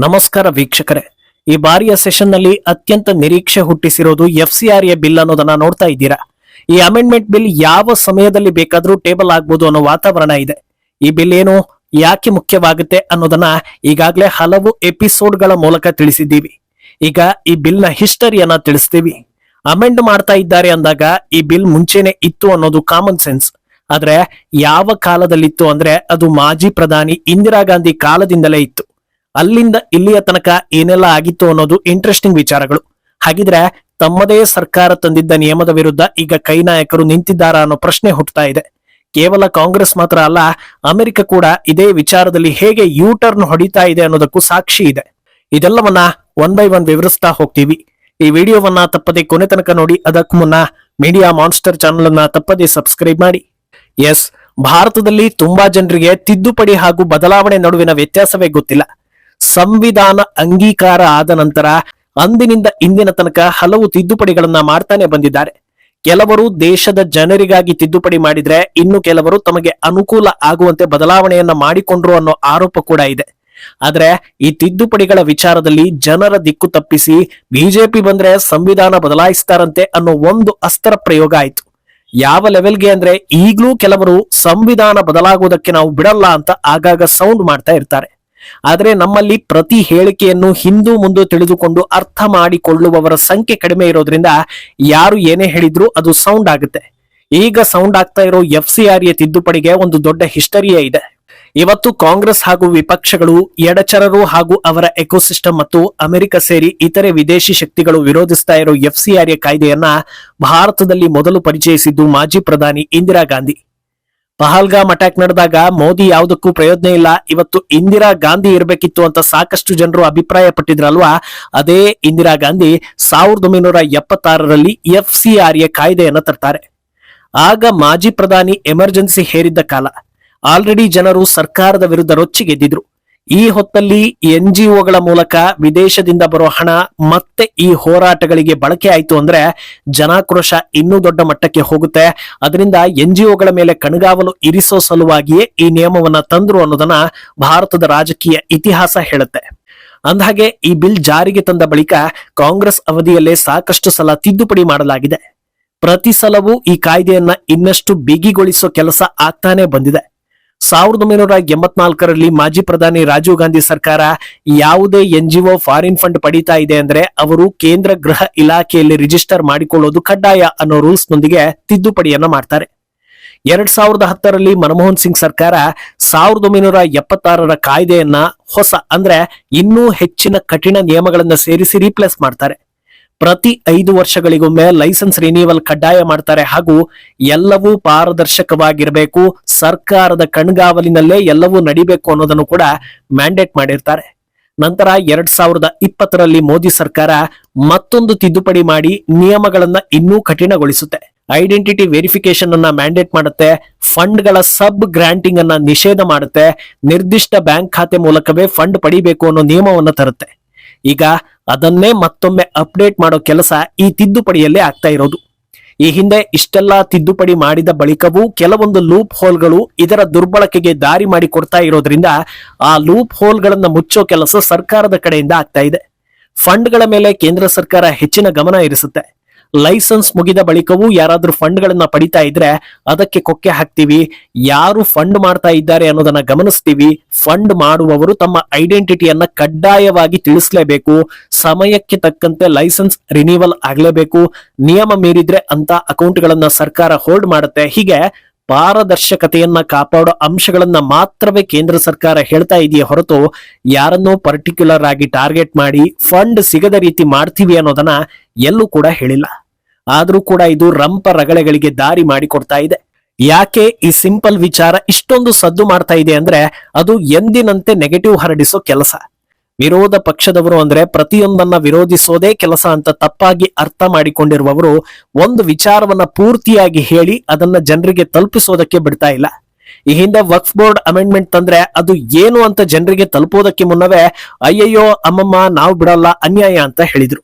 ನಮಸ್ಕಾರ ವೀಕ್ಷಕರೇ. ಈ ಬಾರಿಯ ಸೆಷನ್ ನಲ್ಲಿ ಅತ್ಯಂತ ನಿರೀಕ್ಷೆ ಹುಟ್ಟಿಸಿರೋದು FCRA ಬಿಲ್ ಅನ್ನೋದನ್ನ ನೋಡ್ತಾ ಇದ್ದೀರಾ. ಈ ಅಮೆಂಡ್ಮೆಂಟ್ ಬಿಲ್ ಯಾವ ಸಮಯದಲ್ಲಿ ಬೇಕಾದ್ರೂ ಟೇಬಲ್ ಆಗ್ಬೋದು ಅನ್ನೋ ವಾತಾವರಣ ಇದೆ. ಈ ಬಿಲ್ ಏನು, ಯಾಕೆ ಮುಖ್ಯವಾಗುತ್ತೆ ಅನ್ನೋದನ್ನ ಈಗಾಗಲೇ ಹಲವು ಎಪಿಸೋಡ್ಗಳ ಮೂಲಕ ತಿಳಿಸಿದ್ದೀವಿ. ಈಗ ಈ ಬಿಲ್ ನ ಹಿಸ್ಟರಿಯನ್ನ ತಿಳಿಸ್ತೀವಿ. ಅಮೆಂಡ್ ಮಾಡ್ತಾ ಇದ್ದಾರೆ ಅಂದಾಗ ಈ ಬಿಲ್ ಮುಂಚೆನೆ ಇತ್ತು ಅನ್ನೋದು ಕಾಮನ್ ಸೆನ್ಸ್. ಆದ್ರೆ ಯಾವ ಕಾಲದಲ್ಲಿತ್ತು ಅಂದ್ರೆ ಅದು ಮಾಜಿ ಪ್ರಧಾನಿ ಇಂದಿರಾ ಗಾಂಧಿ ಕಾಲದಿಂದಲೇ ಇತ್ತು. ಅಲ್ಲಿಂದ ಇಲ್ಲಿಯ ತನಕ ಏನೆಲ್ಲ ಆಗಿತ್ತು ಅನ್ನೋದು ಇಂಟ್ರೆಸ್ಟಿಂಗ್ ವಿಚಾರಗಳು. ಹಾಗಿದ್ರೆ ತಮ್ಮದೇ ಸರ್ಕಾರ ತಂದಿದ್ದ ನಿಯಮದ ವಿರುದ್ಧ ಈಗ ಕೈ ನಾಯಕರು ನಿಂತಿದ್ದಾರಾ ಅನ್ನೋ ಪ್ರಶ್ನೆ ಹುಟ್ಟುತ್ತಾ ಇದೆ. ಕೇವಲ ಕಾಂಗ್ರೆಸ್ ಮಾತ್ರ ಅಲ್ಲ, ಅಮೆರಿಕ ಕೂಡ ಇದೇ ವಿಚಾರದಲ್ಲಿ ಹೇಗೆ ಯೂ ಟರ್ನ್ ಹೊಡಿತಾ ಇದೆ ಅನ್ನೋದಕ್ಕೂ ಸಾಕ್ಷಿ ಇದೆ. ಇದೆಲ್ಲವನ್ನ ಒನ್ ಬೈ ಒನ್ ವಿವರಿಸ್ತಾ ಹೋಗ್ತೀವಿ. ಈ ವಿಡಿಯೋವನ್ನ ತಪ್ಪದೆ ಕೊನೆ ತನಕ ನೋಡಿ. ಅದಕ್ಕೂ ಮುನ್ನ ಮೀಡಿಯಾ ಮಾನ್ಸ್ಟರ್ ಚಾನೆಲ್ ಅನ್ನ ತಪ್ಪದೆ ಸಬ್ಸ್ಕ್ರೈಬ್ ಮಾಡಿ. ಎಸ್, ಭಾರತದಲ್ಲಿ ತುಂಬಾ ಜನರಿಗೆ ತಿದ್ದುಪಡಿ ಹಾಗೂ ಬದಲಾವಣೆ ನಡುವಿನ ವ್ಯತ್ಯಾಸವೇ ಗೊತ್ತಿಲ್ಲ. ಸಂವಿಧಾನ ಅಂಗೀಕಾರ ಆದ ನಂತರ ಅಂದಿನಿಂದ ಇಂದಿನ ತನಕ ಹಲವು ತಿದ್ದುಪಡಿಗಳನ್ನ ಮಾಡ್ತಾನೆ ಬಂದಿದ್ದಾರೆ. ಕೆಲವರು ದೇಶದ ಜನರಿಗಾಗಿ ತಿದ್ದುಪಡಿ ಮಾಡಿದ್ರೆ, ಇನ್ನು ಕೆಲವರು ತಮಗೆ ಅನುಕೂಲ ಆಗುವಂತೆ ಬದಲಾವಣೆಯನ್ನ ಮಾಡಿಕೊಂಡ್ರು ಅನ್ನೋ ಆರೋಪ ಕೂಡ ಇದೆ. ಆದ್ರೆ ಈ ತಿದ್ದುಪಡಿಗಳ ವಿಚಾರದಲ್ಲಿ ಜನರ ದಿಕ್ಕು ತಪ್ಪಿಸಿ ಬಿಜೆಪಿ ಬಂದ್ರೆ ಸಂವಿಧಾನ ಬದಲಾಯಿಸ್ತಾರಂತೆ ಅನ್ನೋ ಒಂದು ಅಸ್ತ್ರ ಪ್ರಯೋಗ ಆಯ್ತು. ಯಾವ ಲೆವೆಲ್ಗೆ ಅಂದ್ರೆ ಈಗ್ಲೂ ಕೆಲವರು ಸಂವಿಧಾನ ಬದಲಾಗುವುದಕ್ಕೆ ನಾವು ಬಿಡಲ್ಲ ಅಂತ ಆಗಾಗ ಸೌಂಡ್ ಮಾಡ್ತಾ ಇರ್ತಾರೆ. ಆದ್ರೆ ನಮ್ಮಲ್ಲಿ ಪ್ರತಿ ಹೇಳಿಕೆಯನ್ನು ಹಿಂದೂ ಮುಂದೆ ತಿಳಿದುಕೊಂಡು ಅರ್ಥ ಮಾಡಿಕೊಳ್ಳುವವರ ಸಂಖ್ಯೆ ಕಡಿಮೆ ಇರೋದ್ರಿಂದ ಯಾರು ಏನೇ ಹೇಳಿದ್ರು ಅದು ಸೌಂಡ್ ಆಗುತ್ತೆ. ಈಗ ಸೌಂಡ್ ಆಗ್ತಾ ಇರೋ FCRA ತಿದ್ದುಪಡಿಗೆ ಒಂದು ದೊಡ್ಡ ಹಿಸ್ಟರಿಯೇ ಇದೆ. ಇವತ್ತು ಕಾಂಗ್ರೆಸ್ ಹಾಗೂ ವಿಪಕ್ಷಗಳು, ಎಡಚರರು ಹಾಗೂ ಅವರ ಎಕೋಸಿಸ್ಟಮ್ ಮತ್ತು ಅಮೆರಿಕ ಸೇರಿ ಇತರೆ ವಿದೇಶಿ ಶಕ್ತಿಗಳು ವಿರೋಧಿಸ್ತಾ ಇರೋ FCRA ಕಾಯ್ದೆಯನ್ನ ಭಾರತದಲ್ಲಿ ಮೊದಲು ಪರಿಚಯಿಸಿದ್ದು ಮಾಜಿ ಪ್ರಧಾನಿ ಇಂದಿರಾ ಗಾಂಧಿ. ಪಹಲ್ಗಾಮ್ ಅಟ್ಯಾಕ್ ನಡೆದಾಗ ಮೋದಿ ಯಾವುದಕ್ಕೂ ಪ್ರಯೋಜನ ಇಲ್ಲ, ಇವತ್ತು ಇಂದಿರಾ ಗಾಂಧಿ ಇರಬೇಕಿತ್ತು ಅಂತ ಸಾಕಷ್ಟು ಜನರು ಅಭಿಪ್ರಾಯ ಪಟ್ಟಿದ್ರಲ್ವಾ. ಅದೇ ಇಂದಿರಾ ಗಾಂಧಿ 1976ರಲ್ಲಿ FCRA ಕಾಯ್ದೆಯನ್ನ ತರ್ತಾರೆ. ಆಗ ಮಾಜಿ ಪ್ರಧಾನಿ ಎಮರ್ಜೆನ್ಸಿ ಹೇರಿದ್ದ ಕಾಲ. ಆಲ್ರೆಡಿ ಜನರು ಸರ್ಕಾರದ ವಿರುದ್ಧ ರೊಚ್ಚಿಗೆದ್ದಿದ್ರು. ಈ ಹೊತ್ತಲ್ಲಿ NGOಗಳ ಮೂಲಕ ವಿದೇಶದಿಂದ ಬರೋ ಹಣ ಮತ್ತೆ ಈ ಹೋರಾಟಗಳಿಗೆ ಬಳಕೆ ಆಯ್ತು ಅಂದ್ರೆ ಜನಾಕ್ರೋಶ ಇನ್ನೂ ದೊಡ್ಡ ಮಟ್ಟಕ್ಕೆ ಹೋಗುತ್ತೆ. ಅದರಿಂದ NGOಗಳ ಮೇಲೆ ಕಣ್ಗಾವಲು ಇರಿಸೋ ಸಲುವಾಗಿಯೇ ಈ ನಿಯಮವನ್ನ ತಂದ್ರು ಅನ್ನೋದನ್ನ ಭಾರತದ ರಾಜಕೀಯ ಇತಿಹಾಸ ಹೇಳುತ್ತೆ. ಅಂದಹಾಗೆ ಈ ಬಿಲ್ ಜಾರಿಗೆ ತಂದ ಬಳಿಕ ಕಾಂಗ್ರೆಸ್ ಅವಧಿಯಲ್ಲೇ ಸಾಕಷ್ಟು ಸಲ ತಿದ್ದುಪಡಿ ಮಾಡಲಾಗಿದೆ. ಪ್ರತಿ ಸಲವೂ ಈ ಕಾಯ್ದೆಯನ್ನ ಇನ್ನಷ್ಟು ಬಿಗಿಗೊಳಿಸೋ ಕೆಲಸ ಆಗ್ತಾನೆ ಬಂದಿದೆ. 1984ರಲ್ಲಿ ಮಾಜಿ ಪ್ರಧಾನಿ ರಾಜೀವ್ ಗಾಂಧಿ ಸರ್ಕಾರ ಯಾವುದೇ NGO ಫಾರಿನ್ ಫಂಡ್ ಪಡೀತಾ ಇದೆ ಅಂದ್ರೆ ಅವರು ಕೇಂದ್ರ ಗೃಹ ಇಲಾಖೆಯಲ್ಲಿ ರಿಜಿಸ್ಟರ್ ಮಾಡಿಕೊಳ್ಳೋದು ಕಡ್ಡಾಯ ಅನ್ನೋ ರೂಲ್ಸ್ ನೊಂದಿಗೆ ತಿದ್ದುಪಡಿಯನ್ನ ಮಾಡ್ತಾರೆ. 2010ರಲ್ಲಿ ಮನಮೋಹನ್ ಸಿಂಗ್ ಸರ್ಕಾರ 1976ರ ಕಾಯ್ದೆಯನ್ನ ಹೊಸ ಅಂದ್ರೆ ಇನ್ನೂ ಹೆಚ್ಚಿನ ಕಠಿಣ ನಿಯಮಗಳನ್ನ ಸೇರಿಸಿ ರೀಪ್ಲೇಸ್ ಮಾಡ್ತಾರೆ. ಪ್ರತಿ 5 ವರ್ಷಗಳಿಗೊಮ್ಮೆ ಲೈಸೆನ್ಸ್ ರಿನ್ಯೂವಲ್ ಕಡ್ಡಾಯ ಮಾಡ್ತಾರೆ ಹಾಗೂ ಎಲ್ಲವೂ ಪಾರದರ್ಶಕವಾಗಿರಬೇಕು, ಸರ್ಕಾರದ ಕಣ್ಗಾವಲಿನಲ್ಲೇ ಎಲ್ಲವೂ ನಡಿಬೇಕು ಅನ್ನೋದನ್ನು ಕೂಡ ಮ್ಯಾಂಡೇಟ್ ಮಾಡಿರ್ತಾರೆ. ನಂತರ 2020ರಲ್ಲಿ ಮೋದಿ ಸರ್ಕಾರ ಮತ್ತೊಂದು ತಿದ್ದುಪಡಿ ಮಾಡಿ ನಿಯಮಗಳನ್ನ ಇನ್ನೂ ಕಠಿಣಗೊಳಿಸುತ್ತೆ. ಐಡೆಂಟಿಟಿ ವೆರಿಫಿಕೇಶನ್ ಅನ್ನ ಮ್ಯಾಂಡೇಟ್ ಮಾಡುತ್ತೆ. ಫಂಡ್ಗಳ ಸಬ್ ಗ್ರಾಂಟಿಂಗ್ ಅನ್ನ ನಿಷೇಧ ಮಾಡುತ್ತೆ. ನಿರ್ದಿಷ್ಟ ಬ್ಯಾಂಕ್ ಖಾತೆ ಮೂಲಕವೇ ಫಂಡ್ ಪಡಿಬೇಕು ಅನ್ನೋ ನಿಯಮವನ್ನ ತರುತ್ತೆ. ಈಗ ಅದನ್ನೇ ಮತ್ತೊಮ್ಮೆ ಅಪ್ಡೇಟ್ ಮಾಡೋ ಕೆಲಸ ಈ ತಿದ್ದುಪಡಿಯಲ್ಲೇ ಆಗ್ತಾ ಇರೋದು. ಈ ಹಿಂದೆ ಇಷ್ಟೆಲ್ಲಾ ತಿದ್ದುಪಡಿ ಮಾಡಿದ ಬಳಿಕವೂ ಕೆಲವೊಂದು ಲೂಪ್ ಹೋಲ್ಗಳು ಇದರ ದುರ್ಬಳಕೆಗೆ ದಾರಿ ಮಾಡಿ ಕೊಡ್ತಾ ಇರೋದ್ರಿಂದ ಆ ಲೂಪ್ ಹೋಲ್ಗಳನ್ನ ಮುಚ್ಚೋ ಕೆಲಸ ಸರ್ಕಾರದ ಕಡೆಯಿಂದ ಆಗ್ತಾ ಇದೆ. ಫಂಡ್ಗಳ ಮೇಲೆ ಕೇಂದ್ರ ಸರ್ಕಾರ ಹೆಚ್ಚಿನ ಗಮನ ಇರಿಸುತ್ತೆ. ಲೈಸೆನ್ಸ್ ಮುಗಿದ ಬಳಿಕವೂ ಯಾರಾದ್ರೂ ಫಂಡ್ಗಳನ್ನ ಪಡಿತಾ ಇದ್ರೆ ಅದಕ್ಕೆ ಕೊಕ್ಕೆ ಹಾಕ್ತೀವಿ. ಯಾರು ಫಂಡ್ ಮಾಡ್ತಾ ಇದ್ದಾರೆ ಅನ್ನೋದನ್ನ ಗಮನಿಸ್ತೀವಿ. ಫಂಡ್ ಮಾಡುವವರು ತಮ್ಮ ಐಡೆಂಟಿಟಿಯನ್ನ ಕಡ್ಡಾಯವಾಗಿ ತಿಳಿಸಲೇಬೇಕು. ಸಮಯಕ್ಕೆ ತಕ್ಕಂತೆ ಲೈಸೆನ್ಸ್ ರಿನ್ಯೂವಲ್ ಆಗ್ಲೇಬೇಕು. ನಿಯಮ ಮೀರಿದ್ರೆ ಅಂತ ಅಕೌಂಟ್ಗಳನ್ನ ಸರ್ಕಾರ ಹೋಲ್ಡ್ ಮಾಡುತ್ತೆ. ಹೀಗೆ ಪಾರದರ್ಶಕತೆಯನ್ನ ಕಾಪಾಡೋ ಅಂಶಗಳನ್ನ ಮಾತ್ರವೇ ಕೇಂದ್ರ ಸರ್ಕಾರ ಹೇಳ್ತಾ ಇದೆಯೇ ಹೊರತು ಯಾರನ್ನೋ ಪರ್ಟಿಕ್ಯುಲರ್ ಆಗಿ ಟಾರ್ಗೆಟ್ ಮಾಡಿ ಫಂಡ್ ಸಿಗದ ರೀತಿ ಮಾಡ್ತೀವಿ ಅನ್ನೋದನ್ನ ಎಲ್ಲೂ ಕೂಡ ಹೇಳಿಲ್ಲ. ಆದ್ರೂ ಕೂಡ ಇದು ರಂಪ ರಗಳೆಗಳಿಗೆ ದಾರಿ ಮಾಡಿಕೊಡ್ತಾ ಇದೆ. ಯಾಕೆ ಈ ಸಿಂಪಲ್ ವಿಚಾರ ಇಷ್ಟೊಂದು ಸದ್ದು ಮಾಡ್ತಾ ಇದೆ ಅಂದ್ರೆ ಅದು ಎಂದಿನಂತೆ ನೆಗೆಟಿವ್ ಹರಡಿಸೋ ಕೆಲಸ. ವಿರೋಧ ಪಕ್ಷದವರು ಅಂದ್ರೆ ಪ್ರತಿಯೊಂದನ್ನ ವಿರೋಧಿಸೋದೇ ಕೆಲಸ ಅಂತ ತಪ್ಪಾಗಿ ಅರ್ಥ ಮಾಡಿಕೊಂಡಿರುವವರು ಒಂದು ವಿಚಾರವನ್ನ ಪೂರ್ತಿಯಾಗಿ ಹೇಳಿ ಅದನ್ನ ಜನರಿಗೆ ತಲುಪಿಸೋದಕ್ಕೆ ಬಿಡ್ತಾ ಇಲ್ಲ. ಈ ಹಿಂದೆ ವಕ್ಫ್ ಬೋರ್ಡ್ ಅಮೆಂಡ್ಮೆಂಟ್ ತಂದ್ರೆ ಅದು ಏನು ಅಂತ ಜನರಿಗೆ ತಲುಪೋದಕ್ಕೆ ಮುನ್ನವೇ ಅಯ್ಯಯ್ಯೋ ಅಮ್ಮಮ್ಮ ನಾವು ಬಿಡಲ್ಲ, ಅನ್ಯಾಯ ಅಂತ ಹೇಳಿದ್ರು.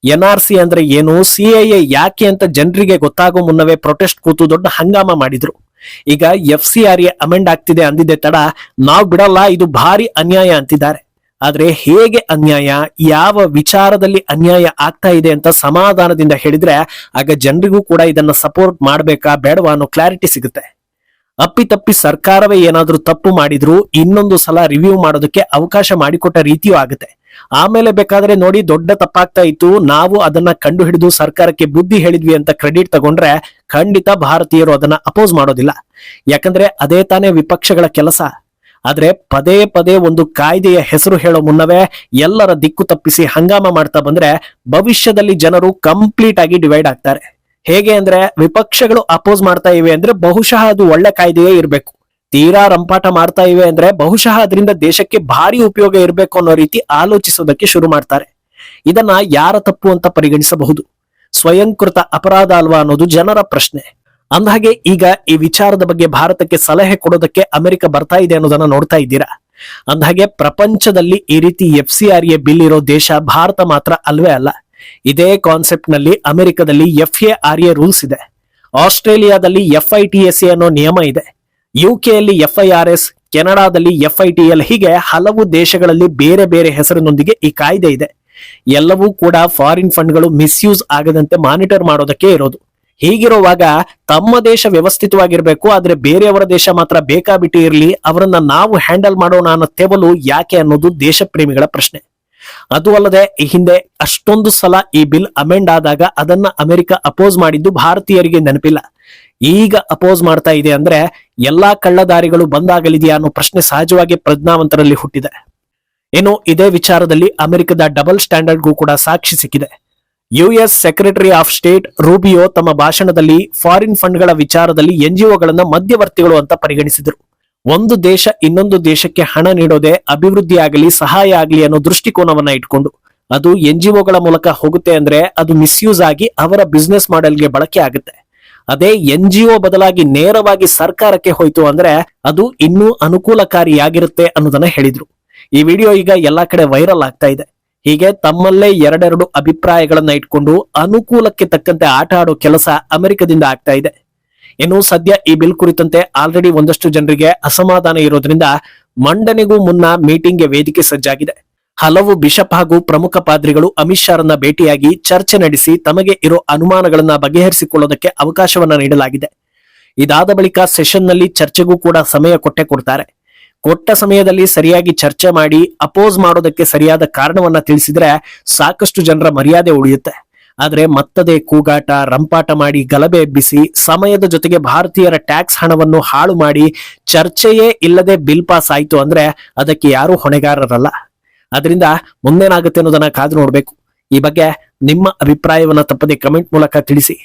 NRC ಅಂದ್ರೆ ಏನು, CAA ಯಾಕೆ ಅಂತ ಜನರಿಗೆ ಗೊತ್ತಾಗೋ ಮುನ್ನವೇ ಪ್ರೊಟೆಸ್ಟ್ ಕೂತು ದೊಡ್ಡ ಹಂಗಾಮ ಮಾಡಿದ್ರು. ಈಗ FCRA ಅಮೆಂಡ್ ಆಗ್ತಿದೆ ಅಂದಿದ್ದೆ ತಡ ನಾವು ಬಿಡಲ್ಲ, ಇದು ಭಾರಿ ಅನ್ಯಾಯ ಅಂತಿದ್ದಾರೆ. ಆದ್ರೆ ಹೇಗೆ ಅನ್ಯಾಯ, ಯಾವ ವಿಚಾರದಲ್ಲಿ ಅನ್ಯಾಯ ಆಗ್ತಾ ಇದೆ ಅಂತ ಸಮಾಧಾನದಿಂದ ಹೇಳಿದ್ರೆ ಆಗ ಜನರಿಗೂ ಕೂಡ ಇದನ್ನ ಸಪೋರ್ಟ್ ಮಾಡ್ಬೇಕಾ ಬೇಡವಾ ಅನ್ನೋ ಕ್ಲಾರಿಟಿ ಸಿಗುತ್ತೆ. ಅಪ್ಪಿತಪ್ಪಿ ಸರ್ಕಾರವೇ ಏನಾದ್ರೂ ತಪ್ಪು ಮಾಡಿದ್ರು ಇನ್ನೊಂದು ಸಲ ರಿವ್ಯೂ ಮಾಡೋದಕ್ಕೆ ಅವಕಾಶ ಮಾಡಿಕೊಟ್ಟ ರೀತಿಯೂ ಆಗುತ್ತೆ. ಆಮೇಲೆ ಬೇಕಾದ್ರೆ ನೋಡಿ ದೊಡ್ಡ ತಪ್ಪಾಗ್ತಾ ಇತ್ತು, ನಾವು ಅದನ್ನ ಕಂಡು ಹಿಡಿದು ಸರ್ಕಾರಕ್ಕೆ ಬುದ್ಧಿ ಹೇಳಿದ್ವಿ ಅಂತ ಕ್ರೆಡಿಟ್ ತಗೊಂಡ್ರೆ ಖಂಡಿತ ಭಾರತೀಯರು ಅದನ್ನ ಅಪೋಸ್ ಮಾಡೋದಿಲ್ಲ. ಯಾಕಂದ್ರೆ ಅದೇ ತಾನೇ ವಿಪಕ್ಷಗಳ ಕೆಲಸ. ಆದ್ರೆ ಪದೇ ಪದೇ ಒಂದು ಕಾಯ್ದೆಯ ಹೆಸರು ಹೇಳೋ ಮುನ್ನವೇ ಎಲ್ಲರ ದಿಕ್ಕು ತಪ್ಪಿಸಿ ಹಂಗಾಮ ಮಾಡ್ತಾ ಬಂದ್ರೆ ಭವಿಷ್ಯದಲ್ಲಿ ಜನರು ಕಂಪ್ಲೀಟ್ ಆಗಿ ಡಿವೈಡ್ ಆಗ್ತಾರೆ. ಹೇಗೆ ಅಂದ್ರೆ ವಿಪಕ್ಷಗಳು ಅಪೋಸ್ ಮಾಡ್ತಾ ಇವೆ ಅಂದ್ರೆ ಬಹುಶಃ ಅದು ಒಳ್ಳೆ ಕಾಯ್ದೆಯೇ ಇರಬೇಕು, ತೀರಾ ರಂಪಾಟ ಮಾಡ್ತಾ ಇವೆ ಅಂದ್ರೆ ಬಹುಶಃ ಅದರಿಂದ ದೇಶಕ್ಕೆ ಭಾರಿ ಉಪಯೋಗ ಇರಬೇಕು ಅನ್ನೋ ರೀತಿ ಆಲೋಚಿಸೋದಕ್ಕೆ ಶುರು ಮಾಡ್ತಾರೆ. ಇದನ್ನ ಯಾರ ತಪ್ಪು ಅಂತ ಪರಿಗಣಿಸಬಹುದು? ಸ್ವಯಂಕೃತ ಅಪರಾಧ ಅಲ್ವಾ ಅನ್ನೋದು ಜನರ ಪ್ರಶ್ನೆ. ಅಂದಹಾಗೆ ಈಗ ಈ ವಿಚಾರದ ಬಗ್ಗೆ ಭಾರತಕ್ಕೆ ಸಲಹೆ ಕೊಡೋದಕ್ಕೆ ಅಮೆರಿಕ ಬರ್ತಾ ಇದೆ ಅನ್ನೋದನ್ನ ನೋಡ್ತಾ ಇದ್ದೀರಾ. ಅಂದಹಾಗೆ ಪ್ರಪಂಚದಲ್ಲಿ ಈ ರೀತಿ FCRA ಬಿಲ್ ಇರೋ ದೇಶ ಭಾರತ ಮಾತ್ರ ಅಲ್ವೇ ಅಲ್ಲ. ಇದೇ ಕಾನ್ಸೆಪ್ಟ್ ನಲ್ಲಿ ಅಮೆರಿಕದಲ್ಲಿ FARA ರೂಲ್ಸ್ ಇದೆ, ಆಸ್ಟ್ರೇಲಿಯಾದಲ್ಲಿ FITSA ಅನ್ನೋ ನಿಯಮ ಇದೆ, UK-ಯಲ್ಲಿ FIRS, ಕೆನಡಾದಲ್ಲಿ FITL, ಹೀಗೆ ಹಲವು ದೇಶಗಳಲ್ಲಿ ಬೇರೆ ಬೇರೆ ಹೆಸರಿನೊಂದಿಗೆ ಈ ಕಾಯ್ದೆ ಇದೆ. ಎಲ್ಲವೂ ಕೂಡ ಫಾರಿನ್ ಫಂಡ್ಗಳು ಮಿಸ್ಯೂಸ್ ಆಗದಂತೆ ಮಾನಿಟರ್ ಮಾಡೋದಕ್ಕೆ ಇರೋದು. ಹೀಗಿರುವಾಗ ತಮ್ಮ ದೇಶ ವ್ಯವಸ್ಥಿತವಾಗಿರ್ಬೇಕು, ಆದ್ರೆ ಬೇರೆಯವರ ದೇಶ ಮಾತ್ರ ಬೇಕಾಬಿಟ್ಟಿ ಇರ್ಲಿ, ಅವರನ್ನ ನಾವು ಹ್ಯಾಂಡಲ್ ಮಾಡೋಣ ಅನ್ನೋ ತೆವಲು ಯಾಕೆ ಅನ್ನೋದು ದೇಶ ಪ್ರೇಮಿಗಳ ಪ್ರಶ್ನೆ. ಅದು ಅಲ್ಲದೆ ಈ ಹಿಂದೆ ಅಷ್ಟೊಂದು ಸಲ ಈ ಬಿಲ್ ಅಮೆಂಡ್ ಆದಾಗ ಅದನ್ನ ಅಮೆರಿಕ ಅಪೋಸ್ ಮಾಡಿದ್ದು ಭಾರತೀಯರಿಗೆ ನೆನಪಿಲ್ಲ. ಈಗ ಅಪೋಸ್ ಮಾಡ್ತಾ ಇದೆ ಅಂದ್ರೆ ಎಲ್ಲಾ ಕಳ್ಳದಾರಿಗಳು ಬಂದಾಗಲಿದೆಯಾ ಅನ್ನೋ ಪ್ರಶ್ನೆ ಸಹಜವಾಗಿ ಪ್ರಜ್ಞಾವಂತರಲ್ಲಿ ಹುಟ್ಟಿದೆ. ಇನ್ನು ಇದೇ ವಿಚಾರದಲ್ಲಿ ಅಮೆರಿಕದ ಡಬಲ್ ಸ್ಟ್ಯಾಂಡರ್ಡ್ಗೂ ಕೂಡ ಸಾಕ್ಷಿ ಸಿಕ್ಕಿದೆ. US secretary of state Rubio ತಮ್ಮ ಭಾಷಣದಲ್ಲಿ ಫಾರಿನ್ ಫಂಡ್ಗಳ ವಿಚಾರದಲ್ಲಿ NGOಗಳನ್ನ ಮಧ್ಯವರ್ತಿಗಳು ಅಂತ ಪರಿಗಣಿಸಿದರು. ಒಂದು ದೇಶ ಇನ್ನೊಂದು ದೇಶಕ್ಕೆ ಹಣ ನೀಡೋದೇ ಅಭಿವೃದ್ಧಿ ಆಗಲಿ ಸಹಾಯ ಆಗಲಿ ಅನ್ನೋ ದೃಷ್ಟಿಕೋನವನ್ನ ಇಟ್ಕೊಂಡು, ಅದು NGOಗಳ ಮೂಲಕ ಹೋಗುತ್ತೆ ಅಂದ್ರೆ ಅದು ಮಿಸ್ಯೂಸ್ ಆಗಿ ಅವರ ಬಿಸ್ನೆಸ್ ಮಾಡೆಲ್ಗೆ ಬಳಕೆ ಆಗುತ್ತೆ. ಅದೇ NGO ಬದಲಾಗಿ ನೇರವಾಗಿ ಸರ್ಕಾರಕ್ಕೆ ಹೋಯ್ತು ಅಂದ್ರೆ ಅದು ಇನ್ನೂ ಅನುಕೂಲಕಾರಿಯಾಗಿರುತ್ತೆ ಅನ್ನೋದನ್ನ ಹೇಳಿದ್ರು. ಈ ವಿಡಿಯೋ ಈಗ ಎಲ್ಲಾ ಕಡೆ ವೈರಲ್ ಆಗ್ತಾ ಇದೆ. ಹೀಗೆ ತಮ್ಮಲ್ಲೇ ಎರಡೆರಡು ಅಭಿಪ್ರಾಯಗಳನ್ನ ಇಟ್ಕೊಂಡು ಅನುಕೂಲಕ್ಕೆ ತಕ್ಕಂತೆ ಆಟ ಆಡೋ ಕೆಲಸ ಅಮೆರಿಕದಿಂದ ಆಗ್ತಾ ಇದೆ. ಇನ್ನು ಸದ್ಯ ಈ ಬಿಲ್ ಕುರಿತಂತೆ ಆಲ್ರೆಡಿ ಒಂದಷ್ಟು ಜನರಿಗೆ ಅಸಮಾಧಾನ ಇರೋದ್ರಿಂದ ಮಂಡನೆಗೂ ಮುನ್ನ ಮೀಟಿಂಗ್ಗೆ ವೇದಿಕೆ ಸಜ್ಜಾಗಿದೆ. ಹಲವು ಬಿಷಪ್ ಹಾಗೂ ಪ್ರಮುಖ ಪಾದ್ರಿಗಳು ಅಮಿತ್ ಶಾರನ್ನ ಭೇಟಿಯಾಗಿ ಚರ್ಚೆ ನಡೆಸಿ ತಮಗೆ ಇರೋ ಅನುಮಾನಗಳನ್ನ ಬಗೆಹರಿಸಿಕೊಳ್ಳೋದಕ್ಕೆ ಅವಕಾಶವನ್ನ ನೀಡಲಾಗಿದೆ. ಇದಾದ ಬಳಿಕ ಸೆಷನ್ ನಲ್ಲಿ ಚರ್ಚೆಗೂ ಕೂಡ ಸಮಯ ಕೊಡ್ತಾರೆ. ಕೊಟ್ಟ ಸಮಯದಲ್ಲಿ ಸರಿಯಾಗಿ ಚರ್ಚೆ ಮಾಡಿ ಅಪೋಸ್ ಮಾಡೋದಕ್ಕೆ ಸರಿಯಾದ ಕಾರಣವನ್ನ ತಿಳಿಸಿದ್ರೆ ಸಾಕಷ್ಟು ಜನರ ಮರ್ಯಾದೆ ಉಳಿಯುತ್ತೆ. ಆದ್ರೆ ಮತ್ತದೇ ಕೂಗಾಟ, ರಂಪಾಟ ಮಾಡಿ ಗಲಭೆ ಎಬ್ಬಿಸಿ ಸಮಯದ ಜೊತೆಗೆ ಭಾರತೀಯರ ಟ್ಯಾಕ್ಸ್ ಹಣವನ್ನು ಹಾಳು ಮಾಡಿ ಚರ್ಚೆಯೇ ಇಲ್ಲದೆ ಬಿಲ್ ಪಾಸ್ ಆಯ್ತು ಅಂದ್ರೆ ಅದಕ್ಕೆ ಯಾರೂ ಹೊಣೆಗಾರರಲ್ಲ. ಅದರಿಂದ ಮುಂದೇನಾಗುತ್ತೆ ಅನ್ನೋದನ್ನ ಕಾದು ನೋಡ್ಬೇಕು. ಈ ಬಗ್ಗೆ ನಿಮ್ಮ ಅಭಿಪ್ರಾಯವನ್ನ ತಪ್ಪದೆ ಕಮೆಂಟ್ ಮೂಲಕ ತಿಳಿಸಿ.